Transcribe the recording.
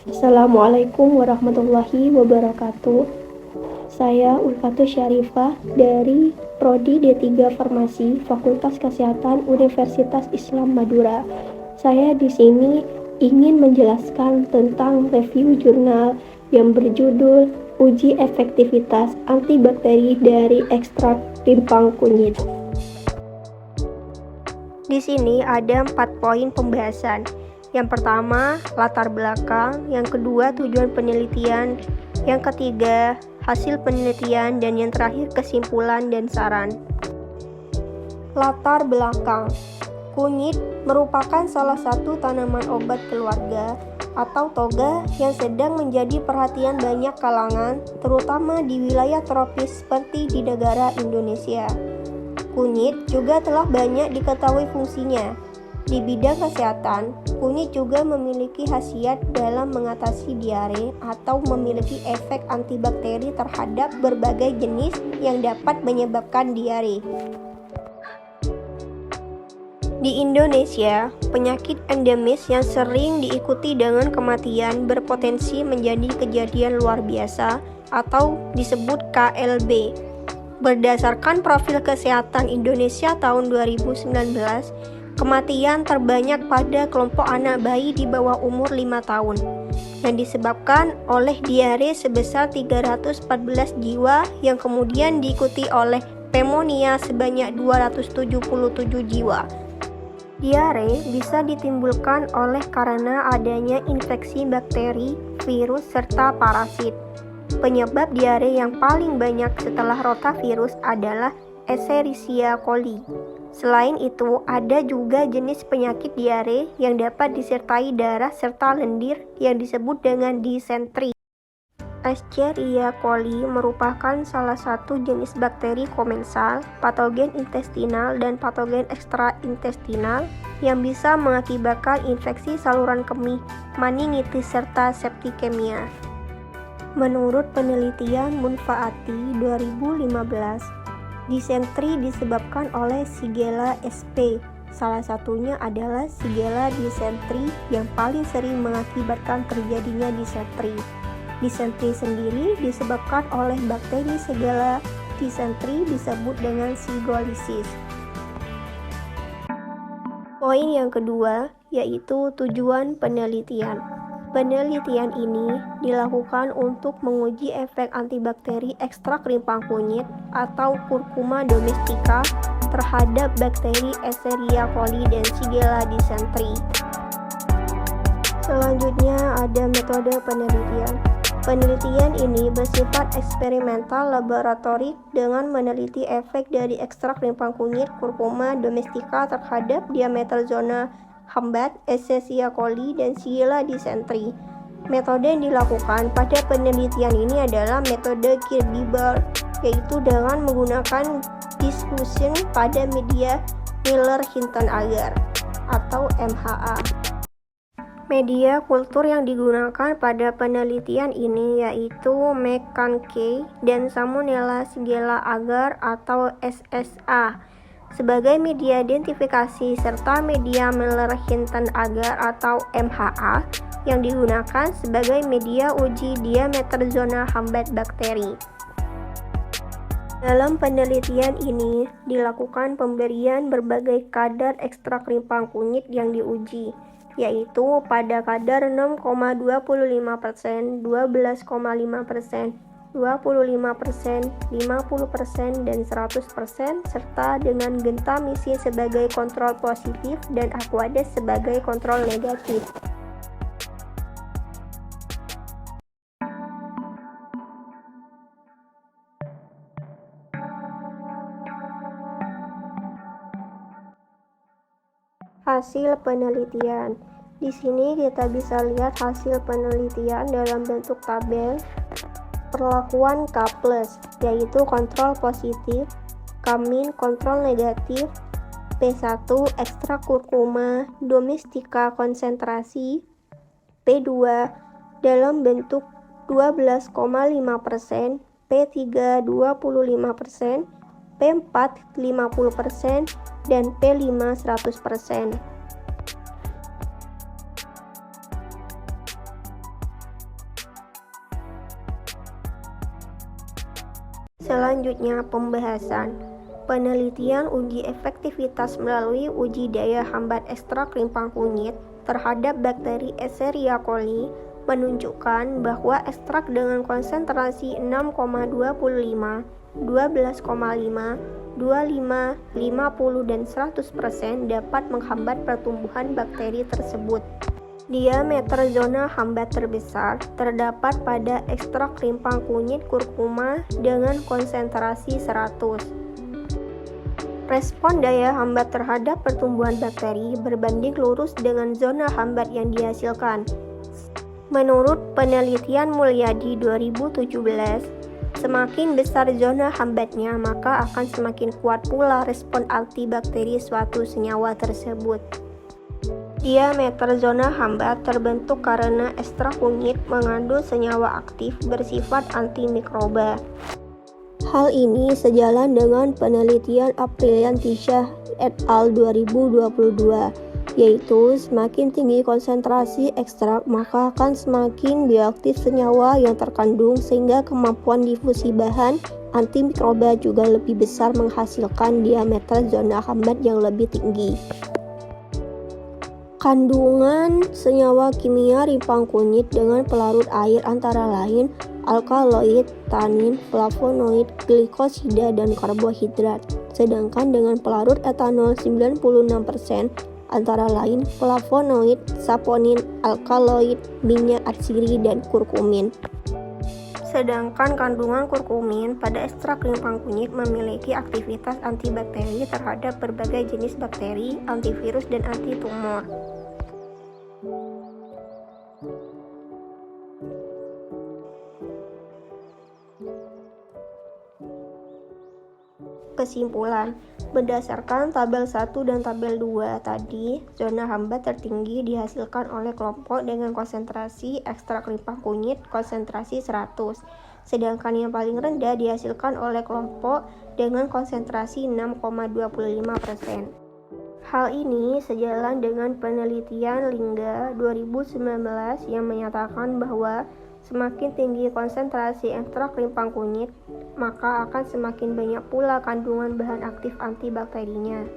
Assalamualaikum warahmatullahi wabarakatuh. Saya Ulfatus Syarifah dari Prodi D3 Farmasi Fakultas Kesehatan Universitas Islam Madura. Saya di sini ingin menjelaskan tentang review jurnal yang berjudul Uji Efektivitas Antibakteri dari Ekstrak Rimpang Kunyit. Di sini ada 4 poin pembahasan. Yang pertama, latar belakang. Yang kedua, tujuan penelitian. Yang ketiga, hasil penelitian. Dan yang terakhir, kesimpulan dan saran. Latar belakang. Kunyit merupakan salah satu tanaman obat keluarga atau toga yang sedang menjadi perhatian banyak kalangan, terutama di wilayah tropis seperti di negara Indonesia. Kunyit juga telah banyak diketahui fungsinya. Di bidang kesehatan, kunyit juga memiliki khasiat dalam mengatasi diare atau memiliki efek antibakteri terhadap berbagai jenis yang dapat menyebabkan diare. Di Indonesia, penyakit endemis yang sering diikuti dengan kematian berpotensi menjadi kejadian luar biasa atau disebut KLB. Berdasarkan Profil Kesehatan Indonesia tahun 2019, kematian terbanyak pada kelompok anak bayi di bawah umur 5 tahun yang disebabkan oleh diare sebesar 314 jiwa yang kemudian diikuti oleh pneumonia sebanyak 277 jiwa. Diare bisa ditimbulkan oleh karena adanya infeksi bakteri, virus, serta parasit. Penyebab diare yang paling banyak setelah rotavirus adalah Escherichia coli. Selain itu, ada juga jenis penyakit diare yang dapat disertai darah serta lendir yang disebut dengan disentri. Escherichia coli merupakan salah satu jenis bakteri komensal, patogen intestinal dan patogen ekstraintestinal yang bisa mengakibatkan infeksi saluran kemih, meningitis serta septikemia. Menurut penelitian Munfaati 2015, disentri disebabkan oleh Shigella sp. Salah satunya adalah Shigella dysentery yang paling sering mengakibatkan terjadinya disentri. Disentri sendiri disebabkan oleh bakteri Shigella dysentery disebut dengan Shigellosis. Poin yang kedua yaitu tujuan penelitian. Penelitian ini dilakukan untuk menguji efek antibakteri ekstrak rimpang kunyit atau Curcuma domestica terhadap bakteri Escherichia coli dan Shigella dysentery. Selanjutnya ada metode penelitian. Penelitian ini bersifat eksperimental laboratorik dengan meneliti efek dari ekstrak rimpang kunyit Curcuma domestica terhadap diameter zona hambat, Escherichia coli, dan Shigella dysentery. Metode yang dilakukan pada penelitian ini adalah metode Kirby-Bell, yaitu dengan menggunakan diffusion pada media Miller-Hinton agar atau MHA. Media kultur yang digunakan pada penelitian ini yaitu McCankey dan Salmonella Shigella agar atau SSA sebagai media identifikasi serta media Miller-Hinton agar atau MHA yang digunakan sebagai media uji diameter zona hambat bakteri. Dalam penelitian ini dilakukan pemberian berbagai kadar ekstrak rimpang kunyit yang diuji, yaitu pada kadar 6,25%, 12,5%, 25%, 50%, dan 100%, serta dengan gentamisin sebagai kontrol positif dan aquades sebagai kontrol negatif. Hasil penelitian. Di sini kita bisa lihat hasil penelitian dalam bentuk tabel. Perlakuan K+, yaitu kontrol positif, K- kontrol negatif, P1 ekstrak Curcuma domestica konsentrasi, P2 dalam bentuk 12,5%, P3 25%, P4 50%, dan P5 100%. Selanjutnya, pembahasan penelitian uji efektivitas melalui uji daya hambat ekstrak rimpang kunyit terhadap bakteri Escherichia coli menunjukkan bahwa ekstrak dengan konsentrasi 6,25, 12,5, 25, 50, dan 100% dapat menghambat pertumbuhan bakteri tersebut. Diameter zona hambat terbesar terdapat pada ekstrak rimpang kunyit kurkuma dengan konsentrasi 100. Respon daya hambat terhadap pertumbuhan bakteri berbanding lurus dengan zona hambat yang dihasilkan. Menurut penelitian Mulyadi 2017, semakin besar zona hambatnya, maka akan semakin kuat pula respon antibakteri suatu senyawa tersebut. Diameter zona hambat terbentuk karena ekstrak kunyit mengandung senyawa aktif bersifat antimikroba. Hal ini sejalan dengan penelitian Apriliansyah et al. 2022, yaitu semakin tinggi konsentrasi ekstrak maka akan semakin bioaktif senyawa yang terkandung sehingga kemampuan difusi bahan antimikroba juga lebih besar menghasilkan diameter zona hambat yang lebih tinggi. Kandungan senyawa kimia rimpang kunyit dengan pelarut air antara lain alkaloid, tanin, flavonoid, glikosida, dan karbohidrat. Sedangkan dengan pelarut etanol 96% antara lain flavonoid, saponin, alkaloid, minyak atsiri, dan kurkumin. Sedangkan kandungan kurkumin pada ekstrak rimpang kunyit memiliki aktivitas antibakteri terhadap berbagai jenis bakteri, antivirus, dan antitumor. Kesimpulan, berdasarkan tabel 1 dan tabel 2 tadi, zona hambat tertinggi dihasilkan oleh kelompok dengan konsentrasi ekstrak rimpang kunyit konsentrasi 100, sedangkan yang paling rendah dihasilkan oleh kelompok dengan konsentrasi 6,25%. Hal ini sejalan dengan penelitian Lingga 2019 yang menyatakan bahwa semakin tinggi konsentrasi ekstrak rimpang kunyit, maka akan semakin banyak pula kandungan bahan aktif antibakterinya.